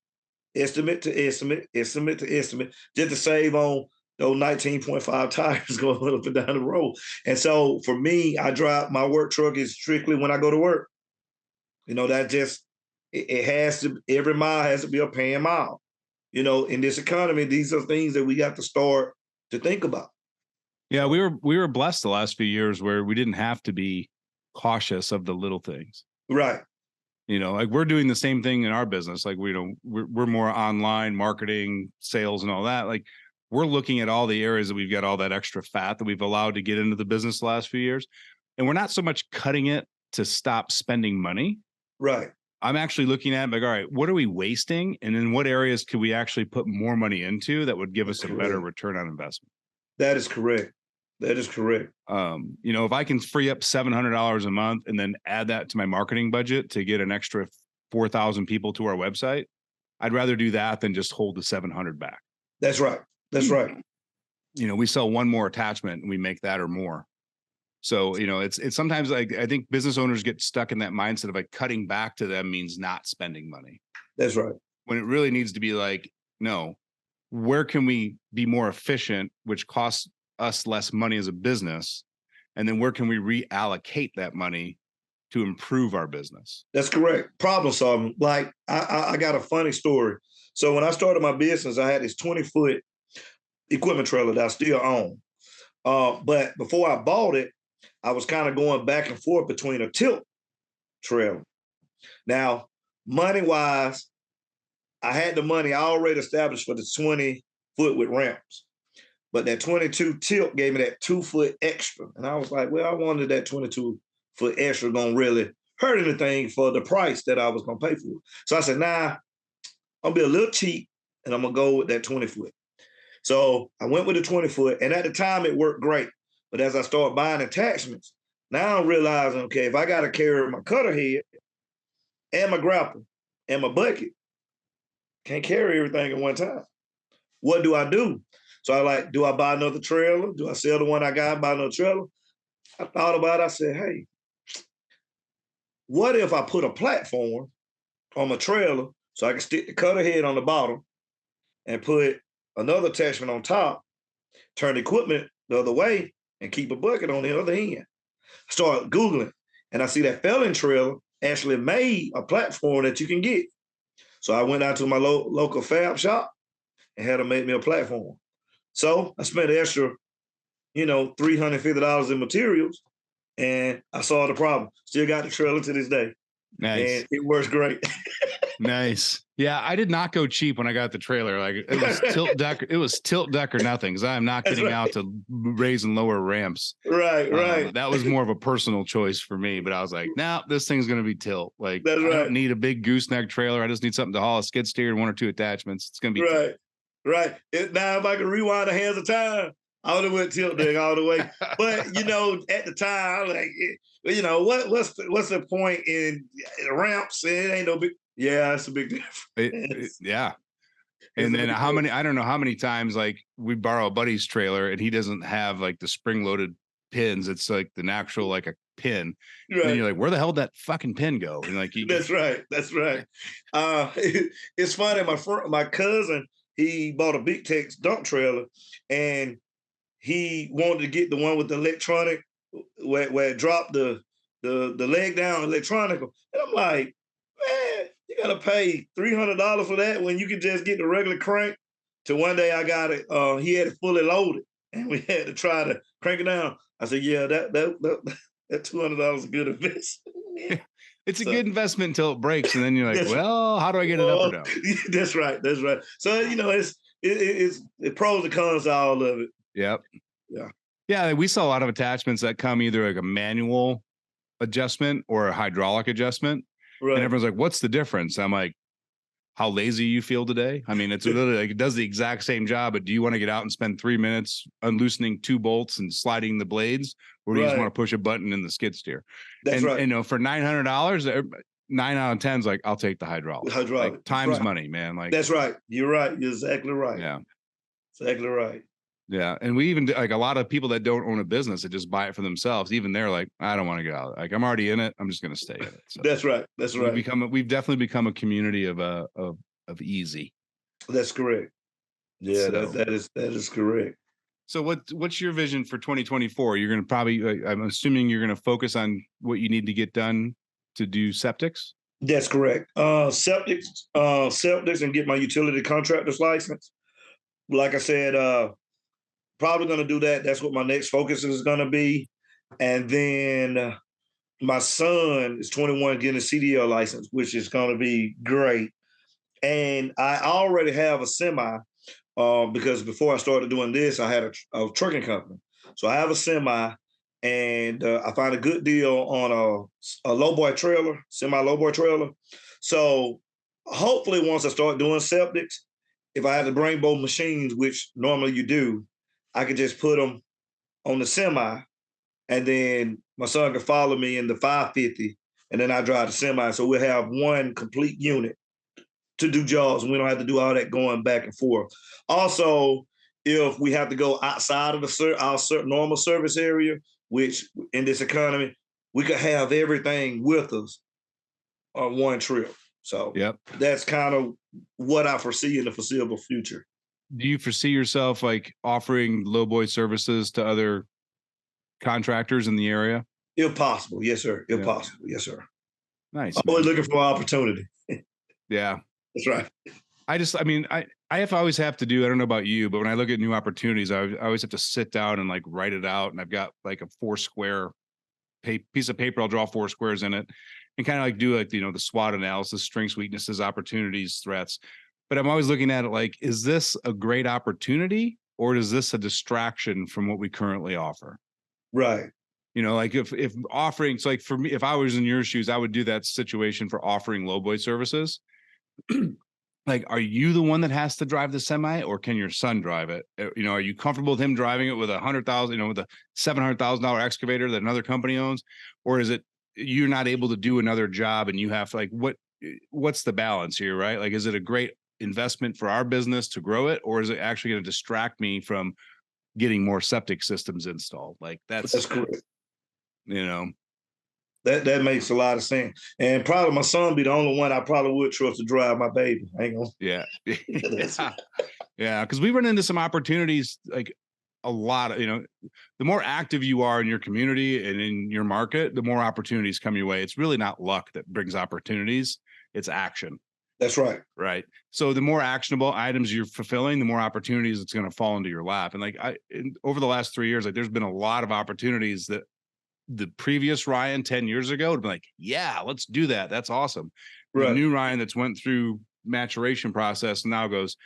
estimate to estimate, estimate to estimate, just to save on those 19.5 tires going up and down the road. And so for me, I drive my work truck is strictly when I go to work. You know, that just it has to, every mile has to be a paying mile. You know, in this economy, these are things that we got to start to think about. Yeah, we were blessed the last few years where we didn't have to be cautious of the little things. Right. You know, like we're doing the same thing in our business. Like we're more online marketing, sales, and all that. Like we're looking at all the areas that we've got all that extra fat that we've allowed to get into the business the last few years, and we're not so much cutting it to stop spending money. Right. I'm actually looking at like, all right, what are we wasting? And in what areas could we actually put more money into that would give us a better return on investment? That is correct. That is correct. You know, if I can free up $700 a month and then add that to my marketing budget to get an extra 4,000 people to our website, I'd rather do that than just hold the 700 back. That's right. That's right. You know, we sell one more attachment and we make that or more. So, you know, it's sometimes like, I think business owners get stuck in that mindset of like cutting back to them means not spending money. That's right. When it really needs to be like, no, where can we be more efficient, which costs us less money as a business? And then where can we reallocate that money to improve our business? That's correct. Problem solving. Like I got a funny story. So when I started my business, I had this 20-foot equipment trailer that I still own. But before I bought it, I was kind of going back and forth between a tilt trailer. Now, money-wise, I had the money already established for the 20-foot with ramps. But that 22 tilt gave me that 2-foot extra. And I was like, well, I wanted that 22-foot extra going to really hurt anything for the price that I was going to pay for it. So I said, nah, I'll be a little cheap and I'm going to go with that 20-foot. So I went with the 20-foot. And at the time, it worked great. But as I started buying attachments, now I'm realizing, okay, if I got to carry my cutter head and my grapple and my bucket, can't carry everything at one time. What do I do? So I like, do I buy another trailer? Do I sell the one I got and buy another trailer? I thought about it. I said, hey, what if I put a platform on my trailer so I can stick the cutter head on the bottom and put another attachment on top, turn the equipment the other way, and keep a bucket on the other end? I started Googling, and I see that Felling Trailer actually made a platform that you can get. So I went out to my local fab shop and had them make me a platform. So I spent an extra, $350 in materials, and I solved the problem. Still got the trailer to this day. Nice. And it works great. Nice. Yeah, I did not go cheap when I got the trailer. Like it was tilt deck. It was tilt deck or nothing, because I am not getting out to raise and lower ramps. Right. That was more of a personal choice for me. But I was like, nah, this thing's gonna be tilt. Like That's I right. don't need a big gooseneck trailer. I just need something to haul a skid steer and 1 or 2 attachments. It's gonna be right. Tilt. Right. Now if I could rewind the hands of time, I would have went tilt deck all the way. But at the time, like, what's the point in ramps? It ain't no big. Yeah, it's a big difference. Yeah. And then I don't know how many times like we borrow a buddy's trailer and he doesn't have like the spring loaded pins. It's like the natural, like a pin. Right. And then you're like, where the hell did that fucking pin go? And like, That's right. It's funny. My cousin, he bought a Big Tex dump trailer, and he wanted to get the one with the electronic, where it dropped the leg down electronic. And I'm like, man, you gotta pay $300 for that when you can just get the regular crank. To one day I got it. He had it fully loaded, and we had to try to crank it down. I said, yeah, that $200 is a good investment. It's a good investment until it breaks, and then you're like, well, how do I get it up or down? That's right. So it's pros and cons to all of it. Yep. Yeah. We saw a lot of attachments that come either like a manual adjustment or a hydraulic adjustment. Right. And everyone's like, what's the difference? I'm like, how lazy you feel today? I mean, it's literally like it does the exact same job, but do you want to get out and spend 3 minutes unloosening 2 bolts and sliding the blades, or do you just want to push a button in the skid steer? That's right. For $900, 9 out of 10 is like, I'll take the hydraulic. Like, time's money, man. Like, that's right. You're right. You're exactly right. Yeah. Exactly right. Yeah. And we even like a lot of people that don't own a business that just buy it for themselves. Even they're like, I don't want to get out. Like, I'm already in it. I'm just going to stay in it. So that's right. We've definitely become a community of easy. That's correct. Yeah, so, that is correct. So what's your vision for 2024? You're going to probably, I'm assuming you're going to focus on what you need to get done to do septics. That's correct. Septics and get my utility contractor's license. Like I said, probably going to do that. That's what my next focus is going to be. And then my son is 21 getting a CDL license, which is going to be great. And I already have a semi because before I started doing this, I had a trucking company. So I have a semi, and I found a good deal on a lowboy trailer, semi lowboy trailer. So hopefully once I start doing septics, if I had to bring both machines, which normally you do, I could just put them on the semi, and then my son can follow me in the 550, and then I drive the semi. So we'll have one complete unit to do jobs, and we don't have to do all that going back and forth. Also, if we have to go outside of our normal service area, which in this economy, we could have everything with us on one trip. So that's kind of what I foresee in the foreseeable future. Do you foresee yourself like offering lowboy services to other contractors in the area? If possible. Yes, sir. If possible. Yes, sir. Nice. Always looking for opportunity. Yeah. That's right. I always have to do, I don't know about you, but when I look at new opportunities, I always have to sit down and like write it out. And I've got like a 4-square piece of paper. I'll draw 4 squares in it and kind of like do like, the SWOT analysis, strengths, weaknesses, opportunities, threats. But I'm always looking at it like, is this a great opportunity or is this a distraction from what we currently offer? Right. Like if offering, so like for me, if I was in your shoes, I would do that situation for offering lowboy services. Like, are you the one that has to drive the semi, or can your son drive it? Are you comfortable with him driving it with $100,000, with a $700,000 excavator that another company owns, or is it you're not able to do another job and you have to, like, what's the balance here, right? Like, is it a great investment for our business to grow it, or is it actually going to distract me from getting more septic systems installed? Like, that's correct. That makes a lot of sense. And probably my son be the only one I probably would trust to drive my baby. I ain't gonna. Yeah. Yeah. Because we run into some opportunities, like a lot of, the more active you are in your community and in your market, the more opportunities come your way. It's really not luck that brings opportunities. It's action. That's right. Right. So the more actionable items you're fulfilling, the more opportunities it's going to fall into your lap. And like over the last 3 years, like there's been a lot of opportunities that the previous Ryan 10 years ago would be like, yeah, let's do that. That's awesome. Right. The new Ryan that's went through maturation process now goes,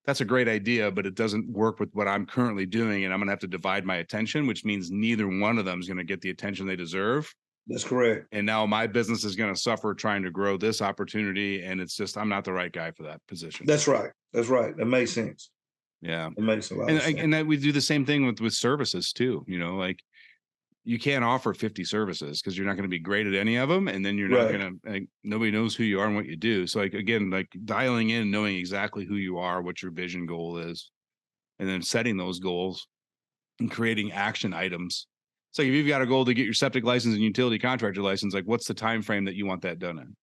that's a great idea, but it doesn't work with what I'm currently doing. And I'm going to have to divide my attention, which means neither one of them is going to get the attention they deserve. That's correct. And now my business is going to suffer trying to grow this opportunity. And it's just, I'm not the right guy for that position. That's right. That's right. That makes sense. Yeah. It makes a lot of sense. And that we do the same thing with services too. Like you can't offer 50 services because you're not going to be great at any of them. And then you're not going to, nobody knows who you are and what you do. So like, again, like dialing in, knowing exactly who you are, what your vision goal is, and then setting those goals and creating action items So if you've got a goal to get your septic license and utility contractor license, like what's the time frame that you want that done in?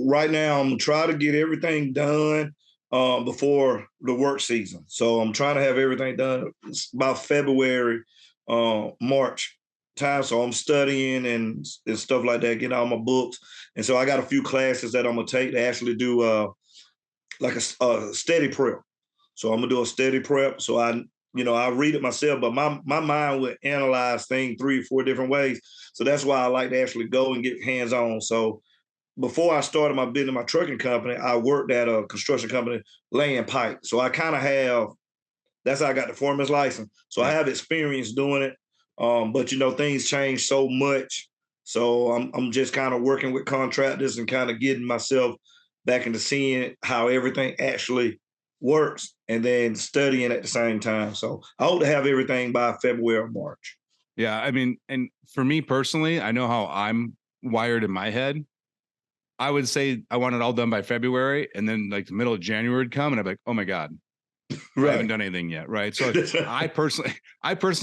Right now, I'm trying to get everything done before the work season. So I'm trying to have everything done about February, March time. So I'm studying and stuff like that, getting all my books. And so I got a few classes that I'm gonna take to actually do like a steady prep. So I'm gonna do a steady prep. So I read it myself, but my mind would analyze things 3 or 4 different ways. So that's why I like to actually go and get hands on. So before I started my business, my trucking company, I worked at a construction company laying pipe. So I kind of have, that's how I got the foreman's license. So I have experience doing it. But things change so much. So I'm just kind of working with contractors and kind of getting myself back into seeing how everything actually works and then studying at the same time. So I hope to have everything by February or March. Yeah. I mean, and for me personally, I know how I'm wired in my head. I would say I want it all done by February, and then like the middle of January would come and I'd be like, oh my God, I haven't done anything yet. Right. So I personally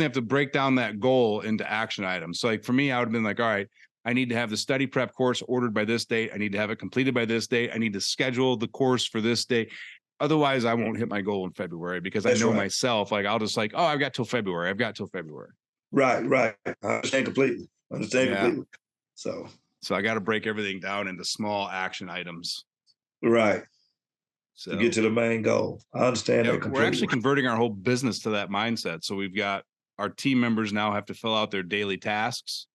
have to break down that goal into action items. So like for me, I would have been like, all right, I need to have the study prep course ordered by this date. I need to have it completed by this date. I need to schedule the course for this date. Otherwise, I won't hit my goal in February because I know myself, like I'll just like, oh, I've got till February. Right. I understand completely. Completely. So I got to break everything down into small action items. Right. So to get to the main goal. I understand that completely. We're actually converting our whole business to that mindset. So we've got our team members now have to fill out their daily tasks.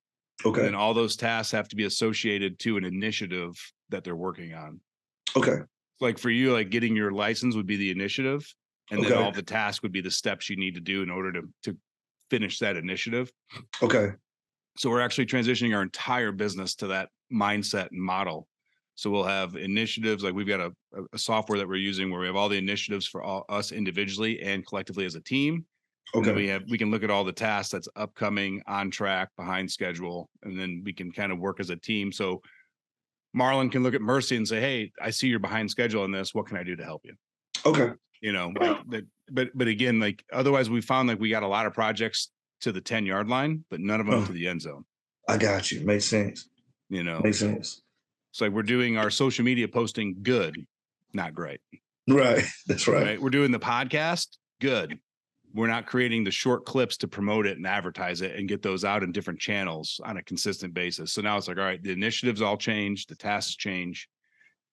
Okay. And then all those tasks have to be associated to an initiative that they're working on. Okay. Like for you, like getting your license would be the initiative. And then all the tasks would be the steps you need to do in order to finish that initiative. Okay. So we're actually transitioning our entire business to that mindset and model. So we'll have initiatives, like we've got a software that we're using where we have all the initiatives for us individually and collectively as a team. Okay. And then we can look at all the tasks that's upcoming, on track, behind schedule, and then we can kind of work as a team. So Marlon can look at Mercy and say, hey, I see you're behind schedule on this. What can I do to help you? Okay. But again, like otherwise we found like we got a lot of projects to the 10-yard line, but none of them to the end zone. I got you. Makes sense. Makes sense. It's like we're doing our social media posting good, not great. Right. That's right. We're doing the podcast good. We're not creating the short clips to promote it and advertise it and get those out in different channels on a consistent basis. So now it's like, all right, the initiatives all change, the tasks change,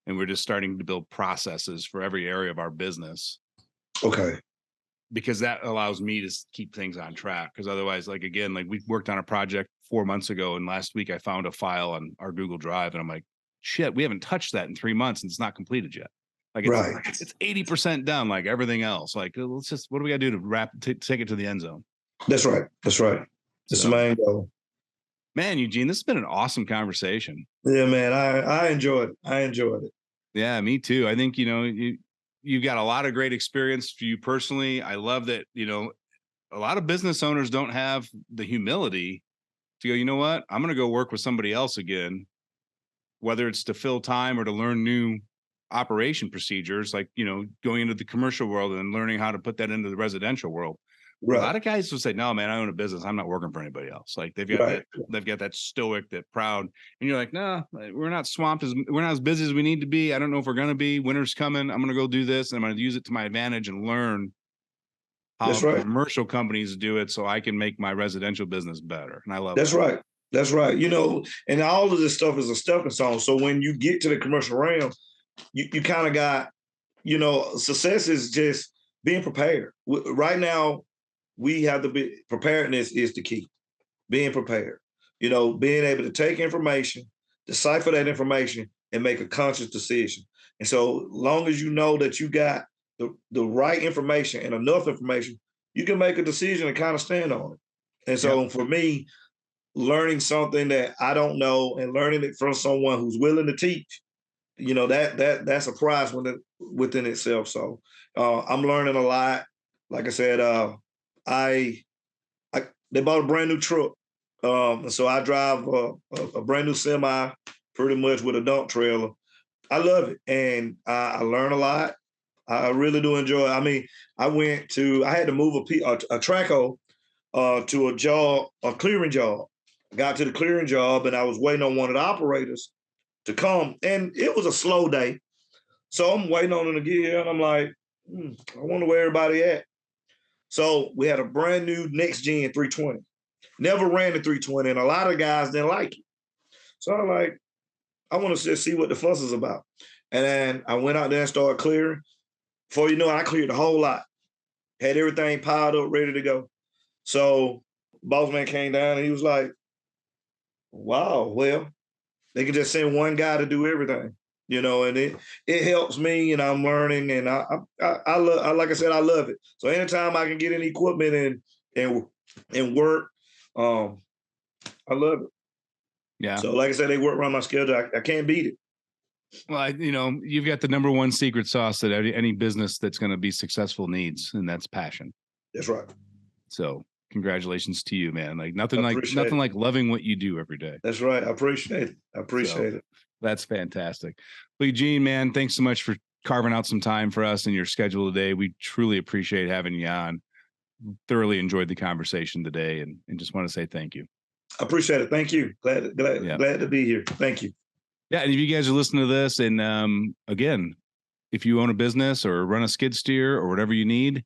and we're just starting to build processes for every area of our business. Okay. Because that allows me to keep things on track. Because otherwise, like, again, like we worked on a project 4 months ago, and last week I found a file on our Google Drive, and I'm like, shit, we haven't touched that in 3 months and it's not completed yet. Like it's 80% done, like everything else. Like, let's just, what do we got to do to take it to the end zone? That's right. That's the main goal. Man, Eugene, this has been an awesome conversation. Yeah, man. I enjoyed it. Yeah, me too. I think, you've got a lot of great experience for you personally. I love that, a lot of business owners don't have the humility to go, you know what, I'm going to go work with somebody else again, whether it's to fill time or to learn new operation procedures, like, going into the commercial world and learning how to put that into the residential world. Right. A lot of guys will say, no, man, I own a business. I'm not working for anybody else. Like they've got that stoic, that proud. And you're like, no, we're not swamped. We're not as busy as we need to be. I don't know if we're going to be. Winter's coming. I'm going to go do this. And I'm going to use it to my advantage and learn how commercial companies do it so I can make my residential business better. And I love that. That's right. And all of this stuff is a stepping stone. So when you get to the commercial realm, you kind of got, success is just being prepared. Right now, we have to be, preparedness is the key. Being prepared, being able to take information, decipher that information, and make a conscious decision. And so long as you know that you got the right information and enough information, you can make a decision and kind of stand on it. And so for me, learning something that I don't know and learning it from someone who's willing to teach, that's a prize within itself. So I'm learning a lot. Like I said, they bought a brand new truck. So I drive a brand new semi pretty much with a dump trailer. I love it. And I learn a lot. I really do enjoy it. I mean, I had to move a Traco to a job, a clearing job. Got to the clearing job, and I was waiting on one of the operators to come, and it was a slow day. So I'm waiting on him to get here, and I'm like, I wonder where everybody at. So we had a brand new next gen 320. Never ran the 320, and a lot of guys didn't like it. So I'm like, I want to just see what the fuss is about. And then I went out there and started clearing. Before you know it, I cleared the whole lot. Had everything piled up, ready to go. So boss man came down and he was like, wow, well, they can just send one guy to do everything, and it helps me, and I'm learning, and I love, like I said, I love it. So anytime I can get any equipment and work, I love it. Yeah. So like I said, they work around my schedule. I can't beat it. Well, you've got the number one secret sauce that any business that's going to be successful needs, and that's passion. That's right. So congratulations to you, man. Like nothing like loving what you do every day. That's right. I appreciate it. That's fantastic. Well, Eugene, man, thanks so much for carving out some time for us in your schedule today. We truly appreciate having you on. Thoroughly enjoyed the conversation today, and just want to say thank you. I appreciate it. Thank you. Glad to be here. Thank you. Yeah, and if you guys are listening to this, and again, if you own a business or run a skid steer or whatever you need,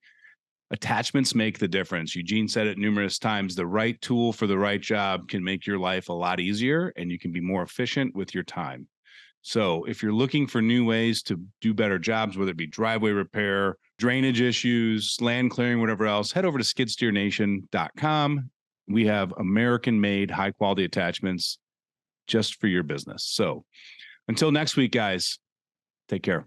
attachments make the difference. Eugene said it numerous times. The right tool for the right job can make your life a lot easier, and you can be more efficient with your time. So if you're looking for new ways to do better jobs, whether it be driveway repair, drainage issues, land clearing, whatever else, head over to skidsteernation.com. We have American-made high-quality attachments just for your business. So until next week, guys, take care.